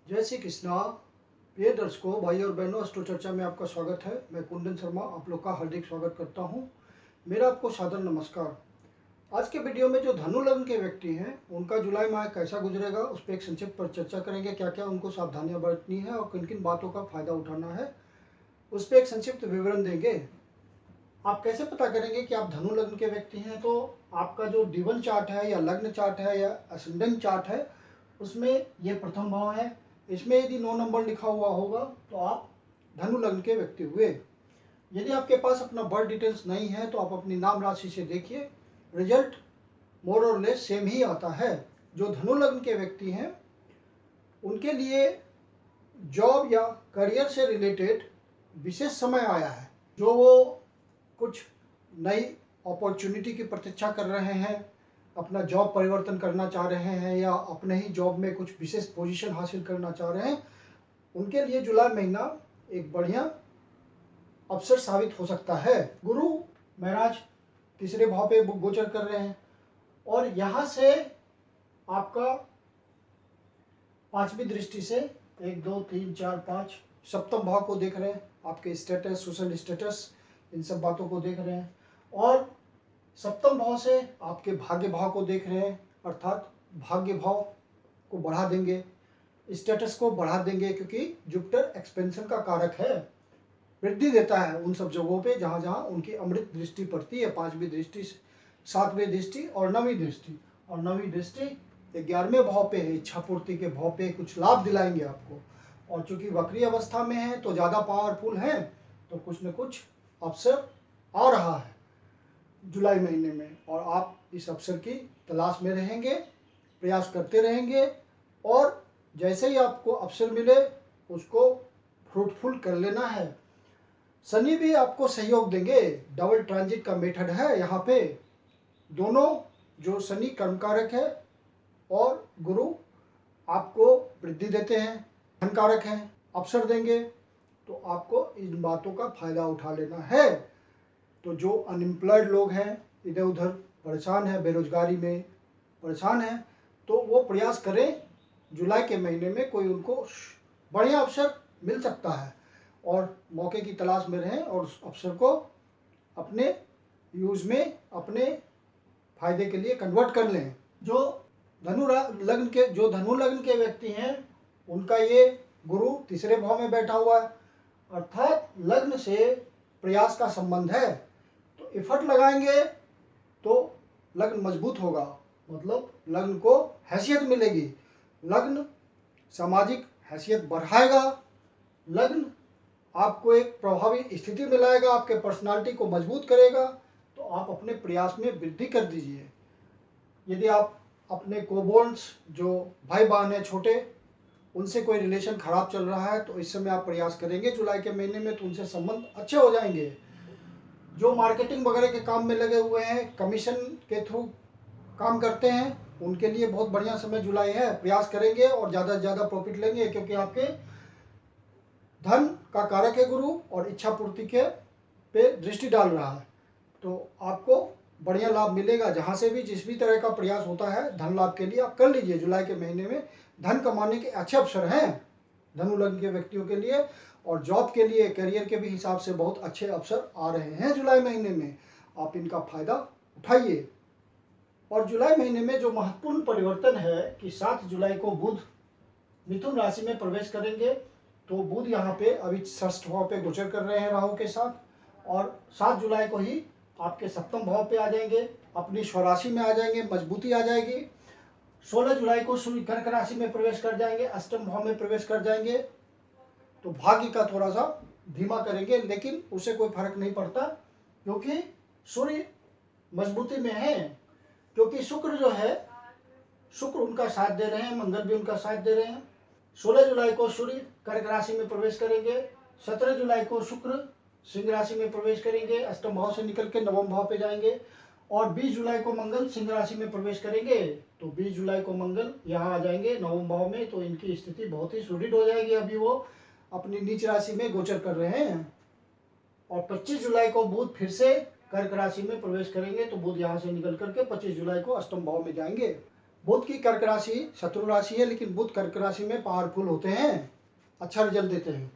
जय श्री कृष्णा। प्रिय दर्शकों, भाई और बहनों, एस्ट्रो चर्चा में आपका स्वागत है। मैं कुंदन शर्मा आप लोग का हार्दिक स्वागत करता हूं। मेरा आपको सादर नमस्कार। आज के वीडियो में जो धनु लग्न के व्यक्ति हैं उनका जुलाई माह कैसा गुजरेगा उस पर एक संक्षिप्त पर चर्चा करेंगे। क्या क्या उनको सावधानियां बरतनी है और किन किन बातों का फायदा उठाना है उस पर एक संक्षिप्त विवरण देंगे। आप कैसे पता करेंगे कि आप धनु लग्न के व्यक्ति हैं? तो आपका जो D1 चार्ट है या लग्न चार्ट है या असेंडेंट चार्ट है उसमें ये प्रथम भाव है। इसमें यदि 9 नंबर लिखा हुआ होगा तो आप धनु लग्न के व्यक्ति हुए। यदि आपके पास अपना बर्थ डिटेल्स नहीं है तो आप अपनी नाम राशि से देखिए, रिजल्ट मोर और लेस सेम ही आता है। जो धनु लग्न के व्यक्ति हैं उनके लिए जॉब या करियर से रिलेटेड विशेष समय आया है। जो वो कुछ नई अपॉर्चुनिटी की प्रतीक्षा कर रहे हैं, अपना जॉब परिवर्तन करना चाह रहे हैं या अपने ही जॉब में कुछ विशेष पोजीशन हासिल करना चाह रहे हैं, उनके लिए जुलाई महीना एक बढ़िया अवसर साबित हो सकता है। गुरु महाराज तीसरे भाव पे गोचर कर रहे हैं और यहाँ से आपका पांचवी दृष्टि से 1 2 3 4 5 सप्तम भाव को देख रहे हैं। आपके स्टेटस, सोशल स्टेटस, इन सब बातों को देख रहे हैं और सप्तम भाव से आपके भाग्य भाव को देख रहे हैं, अर्थात भाग्य भाव को बढ़ा देंगे, स्टेटस को बढ़ा देंगे, क्योंकि जुपिटर एक्सपेंशन का कारक है, वृद्धि देता है उन सब जगहों पे जहाँ जहाँ उनकी अमृत दृष्टि पड़ती है। पांचवी दृष्टि, सातवीं दृष्टि और नवीं दृष्टि, और नवीं दृष्टि 11वें भाव पे है, इच्छा पूर्ति के भाव पे कुछ लाभ दिलाएंगे आपको। और चूंकि वक्री अवस्था में है तो ज़्यादा पावरफुल है, तो कुछ न कुछ अवसर आ रहा है जुलाई महीने में और आप इस अवसर की तलाश में रहेंगे, प्रयास करते रहेंगे और जैसे ही आपको अवसर मिले उसको फ्रूटफुल कर लेना है। शनि भी आपको सहयोग देंगे, डबल ट्रांजिट का मेथड है यहाँ पे। दोनों, जो शनि कर्मकारक है और गुरु आपको वृद्धि देते हैं, धनकारक हैं, अवसर देंगे, तो आपको इन बातों का फायदा उठा लेना है। तो जो अनएम्प्लॉयड लोग हैं, इधर उधर परेशान हैं, बेरोजगारी में परेशान हैं, तो वो प्रयास करें जुलाई के महीने में कोई उनको बढ़िया अवसर मिल सकता है और मौके की तलाश में रहें और उस अवसर को अपने यूज में, अपने फायदे के लिए कन्वर्ट कर लें। जो धनु लग्न के व्यक्ति हैं उनका ये गुरु तीसरे भाव में बैठा हुआ है, अर्थात लग्न से प्रयास का संबंध है। तो एफर्ट लगाएंगे तो लग्न मजबूत होगा, मतलब लग्न को हैसियत मिलेगी, लग्न सामाजिक हैसियत बढ़ाएगा, लग्न आपको एक प्रभावी स्थिति में लाएगा, आपके पर्सनालिटी को मजबूत करेगा। तो आप अपने प्रयास में वृद्धि कर दीजिए। यदि आप अपने कोबोल्स, जो भाई बहन हैं छोटे, उनसे कोई रिलेशन खराब चल रहा है तो इस समय आप प्रयास करेंगे जुलाई के महीने में तो उनसे संबंध अच्छे हो जाएंगे। जो मार्केटिंग वगैरह के काम में लगे हुए हैं, कमीशन के थ्रू काम करते हैं, उनके लिए बहुत बढ़िया समय जुलाई है। प्रयास करेंगे और ज़्यादा से ज़्यादा प्रॉफिट लेंगे, क्योंकि आपके धन का कारक है गुरु और इच्छा पूर्ति के पे दृष्टि डाल रहा है। तो आपको बढ़िया लाभ मिलेगा। जहाँ से भी जिस भी तरह का प्रयास होता है धन लाभ के लिए आप कर लीजिए। जुलाई के महीने में धन कमाने के अच्छे अवसर हैं धनु लग्न के व्यक्तियों के लिए, और जॉब के लिए, करियर के भी हिसाब से बहुत अच्छे अवसर आ रहे हैं जुलाई महीने में। आप इनका फायदा उठाइए। और जुलाई महीने में जो महत्वपूर्ण परिवर्तन है कि 7 जुलाई को बुध मिथुन राशि में प्रवेश करेंगे। तो बुध यहाँ पे अभी षष्ठ भाव पे गोचर कर रहे हैं राहु के साथ, और 7 जुलाई को ही आपके सप्तम भाव पे आ जाएंगे, अपनी स्वराशि में आ जाएंगे, मजबूती आ जाएगी। 16 जुलाई को सूर्य कर्क राशि में प्रवेश कर जाएंगे, अष्टम भाव में प्रवेश कर जाएंगे। तो भाग्य का थोड़ा सा धीमा करेंगे, लेकिन उससे कोई फर्क नहीं पड़ता, क्योंकि सूर्य मजबूती में है। क्योंकि शुक्र जो है, शुक्र उनका साथ दे रहे हैं, मंगल भी उनका साथ दे रहे हैं। 16 जुलाई को सूर्य कर्क राशि में प्रवेश करेंगे, 17 जुलाई को शुक्र सिंह राशि में प्रवेश करेंगे, अष्टम भाव से निकल के नवम भाव पे जाएंगे, और 20 जुलाई को मंगल सिंह राशि में प्रवेश करेंगे। तो 20 जुलाई को मंगल यहाँ आ जाएंगे नवम भाव में, तो इनकी स्थिति बहुत ही सुदृढ़ हो जाएगी। अभी वो अपनी नीच राशि में गोचर कर रहे हैं। और 25 जुलाई को बुध फिर से कर्क राशि में प्रवेश करेंगे, तो बुध यहाँ से निकल करके 25 जुलाई को अष्टम भाव में जाएंगे। बुध की कर्क राशि शत्रु राशि है, लेकिन बुध कर्क राशि में पावरफुल होते हैं, अच्छा रिजल्ट देते हैं।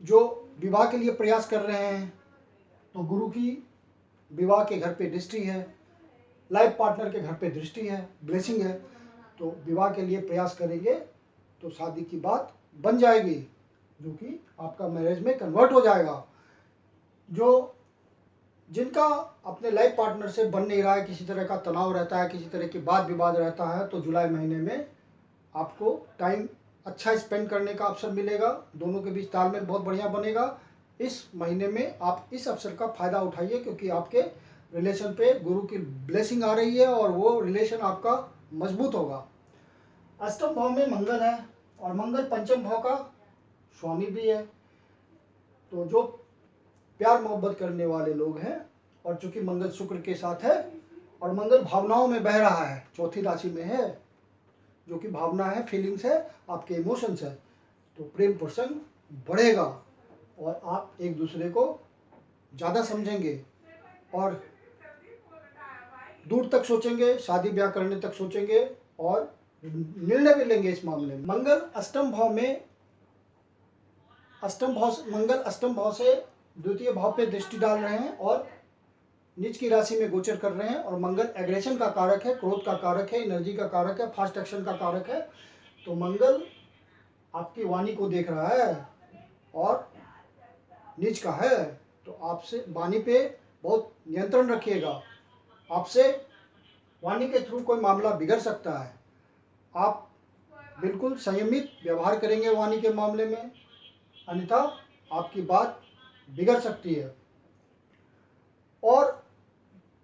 जो विवाह के लिए प्रयास कर रहे हैं तो गुरु की विवाह के घर पे दृष्टि है, लाइफ पार्टनर के घर पे दृष्टि है, ब्लेसिंग है, तो विवाह के लिए प्रयास करेंगे तो शादी की बात बन जाएगी, जो कि आपका मैरिज में कन्वर्ट हो जाएगा। जो जिनका अपने लाइफ पार्टनर से बन नहीं रहा है, किसी तरह का तनाव रहता है, किसी तरह की वाद विवाद रहता है, तो जुलाई महीने में आपको टाइम अच्छा स्पेंड करने का अवसर मिलेगा, दोनों के बीच तालमेल बहुत बढ़िया बनेगा। इस महीने में आप इस अवसर का फायदा उठाइए, क्योंकि आपके रिलेशन पे गुरु की ब्लेसिंग आ रही है और वो रिलेशन आपका मजबूत होगा। अष्टम भाव में मंगल है और मंगल पंचम भाव का स्वामी भी है, तो जो प्यार मोहब्बत करने वाले लोग हैं, और चूंकि मंगल शुक्र के साथ है और मंगल भावनाओं में बह रहा है, चौथी राशि में है, जो कि भावना है, फीलिंग्स है, आपके इमोशंस है, तो प्रेम प्रसंग बढ़ेगा और आप एक दूसरे को ज़्यादा समझेंगे और दूर तक सोचेंगे, शादी ब्याह करने तक सोचेंगे और निर्णय भी लेंगे इस मामले में। मंगल अष्टम भाव से द्वितीय भाव पे दृष्टि डाल रहे हैं और नीच की राशि में गोचर कर रहे हैं, और मंगल एग्रेशन का कारक है, क्रोध का कारक है, एनर्जी का कारक है, फास्ट एक्शन का कारक है। तो मंगल आपकी वाणी को देख रहा है और नीच का है, तो आपसे वाणी पे बहुत नियंत्रण रखिएगा। आपसे वाणी के थ्रू कोई मामला बिगड़ सकता है, आप बिल्कुल संयमित व्यवहार करेंगे वाणी के मामले में, अन्यथा आपकी बात बिगड़ सकती है। और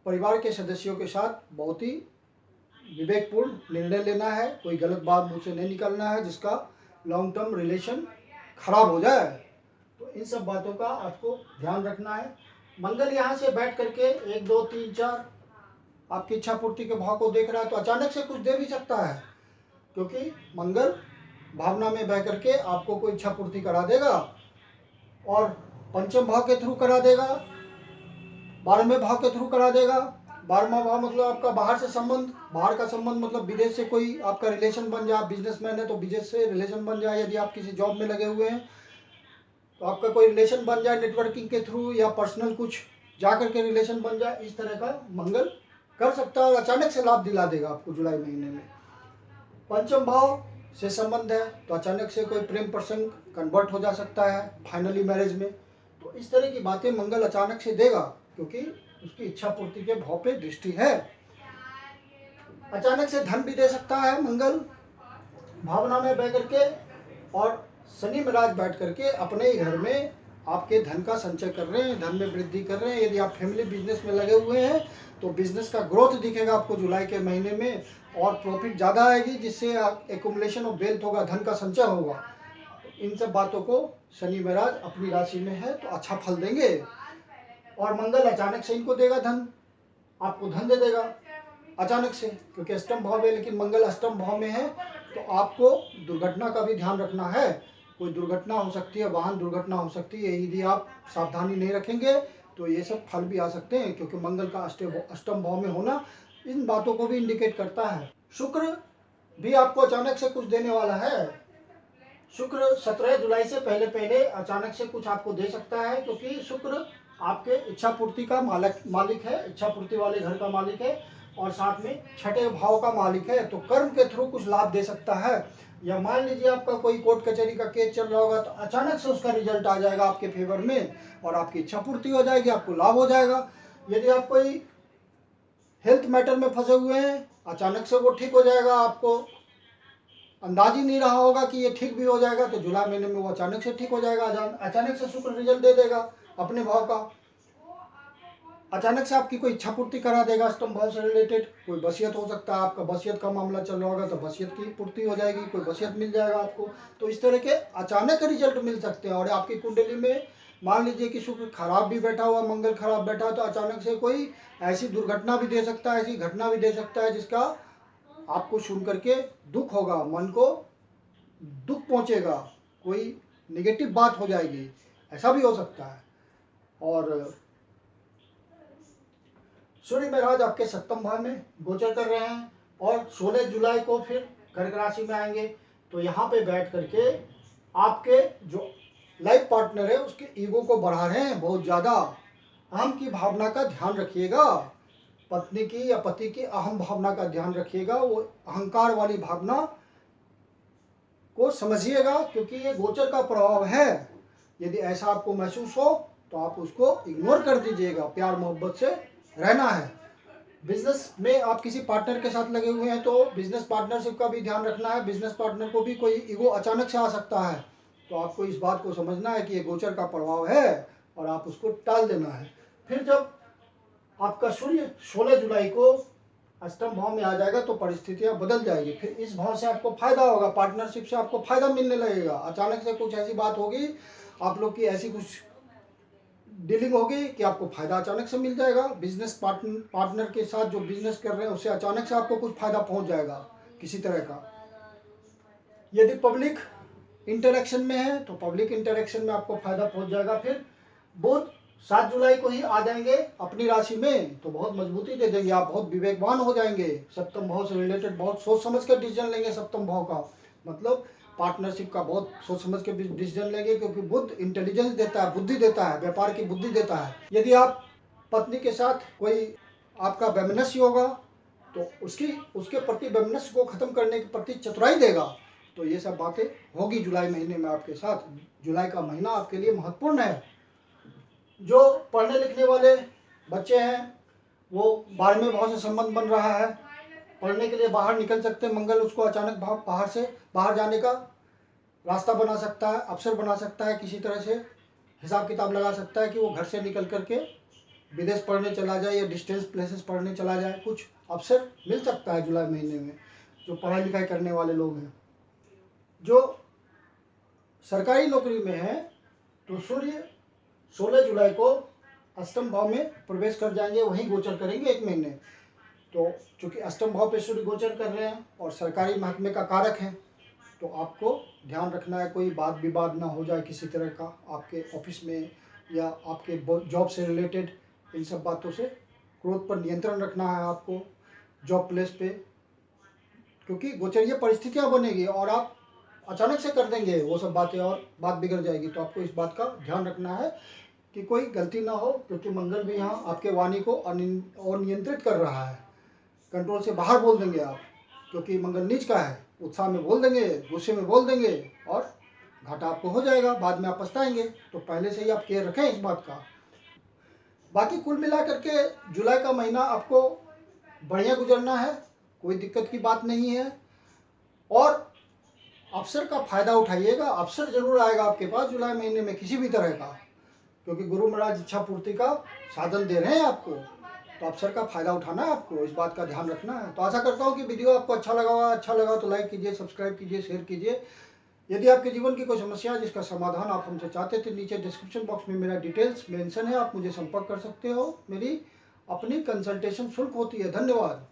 परिवार के सदस्यों के साथ बहुत ही विवेकपूर्ण निर्णय लेना है, कोई गलत बात मुंह से नहीं निकलना है जिसका लॉन्ग टर्म रिलेशन खराब हो जाए, तो इन सब बातों का आपको ध्यान रखना है। मंगल यहाँ से बैठ करके 1 2 3 4 आपकी इच्छा पूर्ति के भाव को देख रहा है, तो अचानक से कुछ दे भी सकता है, क्योंकि मंगल भावना में बह करके आपको कोई इच्छा पूर्ति करा देगा और पंचम भाव के थ्रू करा देगा, 12वें भाव के थ्रू करा देगा। 12वां भाव मतलब आपका बाहर से संबंध, बाहर का संबंध मतलब विदेश से कोई आपका रिलेशन बन जाए, बिजनेसमैन है तो विदेश से रिलेशन बन जाए, यदि आप किसी जॉब में लगे हुए हैं तो आपका कोई रिलेशन बन जाए नेटवर्किंग के थ्रू, या पर्सनल कुछ जा करके रिलेशन बन जाए, इस तरह का मंगल कर सकता है और अचानक से लाभ दिला देगा आपको जुलाई महीने में। पंचम भाव से संबंध है तो अचानक से कोई प्रेम प्रसंग कन्वर्ट हो जा सकता है फाइनली मैरिज में, तो इस तरह की बातें मंगल अचानक से देगा, क्योंकि उसकी इच्छा पूर्ति के भाव पे दृष्टि है। अचानक से धन भी दे सकता है मंगल भावना में बह करके, और शनि महाराज बैठ करके अपने ही घर में आपके धन का संचय कर रहे हैं, धन में वृद्धि कर रहे हैं। यदि आप फैमिली बिजनेस में लगे हुए हैं तो बिजनेस का ग्रोथ दिखेगा आपको जुलाई के महीने में, और प्रॉफिट ज़्यादा आएगी, जिससे एक्युमुलेशन ऑफ वेल्थ होगा, धन का संचय होगा। इन सब बातों को शनि महाराज अपनी राशि में है तो अच्छा फल देंगे, और मंगल अचानक से इनको देगा धन, आपको धन दे देगा अचानक से, क्योंकि अष्टम भाव में, लेकिन मंगल अष्टम भाव में है तो आपको दुर्घटना का भी ध्यान रखना है। कोई दुर्घटना हो सकती है, वाहन दुर्घटना हो सकती है, यदि आप सावधानी नहीं रखेंगे तो ये सब फल भी आ सकते हैं, क्योंकि मंगल का अष्टम भाव में होना इन बातों को भी इंडिकेट करता है। शुक्र भी आपको अचानक से कुछ देने वाला है। शुक्र 17 जुलाई से पहले पहले अचानक से कुछ आपको दे सकता है, क्योंकि शुक्र आपके इच्छा पूर्ति का मालिक है, इच्छा पूर्ति वाले घर का मालिक है, और साथ में छठे भाव का मालिक है, तो कर्म के थ्रू कुछ लाभ दे सकता है। या मान लीजिए आपका कोई कोर्ट कचहरी का केस चल रहा होगा तो अचानक से उसका रिजल्ट आ जाएगा आपके फेवर में और आपकी इच्छा पूर्ति हो जाएगी, आपको लाभ हो जाएगा। यदि आप कोई हेल्थ मैटर में फंसे हुए हैं, अचानक से वो ठीक हो जाएगा, आपको अंदाज ही नहीं रहा होगा कि ये ठीक भी हो जाएगा, तो जुलाई महीने में वो अचानक से ठीक हो जाएगा। अचानक से शुक्र रिजल्ट दे देगा अपने भाव का, अचानक से आपकी कोई इच्छा पूर्ति करा देगा अष्टम भाव से रिलेटेड। कोई वसीयत हो सकता है, आपका वसीयत का मामला चल रहा होगा तो वसीयत की पूर्ति हो जाएगी, कोई वसीयत मिल जाएगा आपको। तो इस तरह के अचानक रिजल्ट मिल सकते हैं। और आपकी कुंडली में मान लीजिए कि शुक्र खराब भी बैठा हुआ, मंगल खराब बैठा, तो अचानक से कोई ऐसी दुर्घटना भी दे सकता है, ऐसी घटना भी दे सकता है जिसका आपको सुन करके दुख होगा, मन को दुख पहुंचेगा, कोई निगेटिव बात हो जाएगी, ऐसा भी हो सकता है। और सूर्य महाराज आपके सप्तम भाव में गोचर कर रहे हैं, और 16 जुलाई को फिर कर्क राशि में आएंगे। तो यहाँ पे बैठ करके आपके जो लाइफ पार्टनर है उसके ईगो को बढ़ा रहे हैं बहुत ज़्यादा। अहम की भावना का ध्यान रखिएगा, पत्नी की या पति की अहम भावना का ध्यान रखिएगा, वो अहंकार वाली भावना को समझिएगा, क्योंकि ये गोचर का प्रभाव है। यदि ऐसा आपको महसूस हो तो आप उसको इग्नोर कर दीजिएगा, प्यार मोहब्बत से रहना है। बिजनेस में आप किसी पार्टनर के साथ लगे हुए हैं तो बिजनेस पार्टनरशिप का भी ध्यान रखना है। बिजनेस पार्टनर को भी कोई ईगो अचानक से आ सकता है, तो आपको इस बात को समझना है कि ये गोचर का प्रभाव है और आप उसको टाल देना है। फिर जब आपका सूर्य 16 जुलाई को अष्टम भाव में आ जाएगा तो परिस्थितियां बदल जाएगी। फिर इस भाव से आपको फायदा होगा, पार्टनरशिप से आपको फायदा मिलने लगेगा। अचानक से कुछ ऐसी बात होगी, आप लोग की ऐसी कुछ डीलिंग होगी कि आपको फायदा अचानक से मिल जाएगा। बिजनेस पार्टनर के साथ जो बिजनेस कर रहे हैं उससे अचानक से आपको कुछ फायदा पहुंच जाएगा किसी तरह का। यदि पब्लिक इंटरेक्शन में है तो पब्लिक इंटरेक्शन में आपको फायदा पहुंच जाएगा। फिर बुध 7 जुलाई को ही आ जाएंगे अपनी राशि में, तो बहुत मजबूती दे देंगे, आप बहुत विवेकवान हो जाएंगे। सप्तम भाव से रिलेटेड बहुत सोच समझ कर डिसीजन लेंगे। सप्तम भाव का मतलब पार्टनरशिप का बहुत सोच समझ के डिसीजन लेंगे, क्योंकि बुध इंटेलिजेंस देता है, बुद्धि देता है, व्यापार की बुद्धि देता है। यदि आप पत्नी के साथ कोई आपका वैमनस्य होगा तो उसके प्रति वैमनस्य को खत्म करने के प्रति चतुराई देगा। तो ये सब बातें होगी जुलाई महीने में आपके साथ। जुलाई का महीना आपके लिए महत्वपूर्ण है। जो पढ़ने लिखने वाले बच्चे हैं वो 12वें भाव से संबंध बन रहा है, पढ़ने के लिए बाहर निकल सकते हैं। मंगल उसको अचानक बाहर जाने का रास्ता बना सकता है, अवसर बना सकता है, किसी तरह से हिसाब किताब लगा सकता है कि वो घर से निकल करके विदेश पढ़ने चला जाए या डिस्टेंस प्लेसेस पढ़ने चला जाए। कुछ अवसर मिल सकता है जुलाई महीने में जो पढ़ाई लिखाई करने वाले लोग हैं। जो सरकारी नौकरी में है तो सूर्य 16 जुलाई को अष्टम भाव में प्रवेश कर जाएंगे, वहीं गोचर करेंगे 1 महीने। तो चूंकि अष्टम भाव पे सूर्य गोचर कर रहे हैं और सरकारी महकमे का कारक है, तो आपको ध्यान रखना है कोई वाद विवाद ना हो जाए किसी तरह का आपके ऑफिस में या आपके जॉब से रिलेटेड। इन सब बातों से क्रोध पर नियंत्रण रखना है आपको जॉब प्लेस पे, क्योंकि गोचरीय परिस्थितियां बनेगी और आप अचानक से कर देंगे वो सब बातें और बात बिगड़ जाएगी। तो आपको इस बात का ध्यान रखना है कि कोई गलती ना हो, क्योंकि मंगल भी यहाँ आपके वाणी को अनियंत्रित कर रहा है। कंट्रोल से बाहर बोल देंगे आप, क्योंकि मंगल नीच का है। उत्साह में बोल देंगे, गुस्से में बोल देंगे और घाटा आपको हो जाएगा, बाद में आप पछताएंगे। तो पहले से ही आप केयर रखें इस बात का। बाकी कुल मिला करके जुलाई का महीना आपको बढ़िया गुजरना है, कोई दिक्कत की बात नहीं है। और अवसर का फायदा उठाइएगा, अवसर जरूर आएगा आपके पास जुलाई महीने में किसी भी तरह का, क्योंकि गुरु महाराज इच्छा पूर्ति का साधन दे रहे हैं आपको। तो अवसर का फायदा उठाना है आपको, इस बात का ध्यान रखना है। तो आशा करता हूँ कि वीडियो आपको अच्छा लगा होगा। अच्छा लगा तो लाइक कीजिए, सब्सक्राइब कीजिए, शेयर कीजिए। यदि आपके जीवन की कोई समस्या है जिसका समाधान आप हमसे चाहते थे, नीचे डिस्क्रिप्शन बॉक्स में मेरा डिटेल्स मेंशन है, आप मुझे संपर्क कर सकते हो। मेरी अपनी कंसल्टेशन शुल्क होती है। धन्यवाद।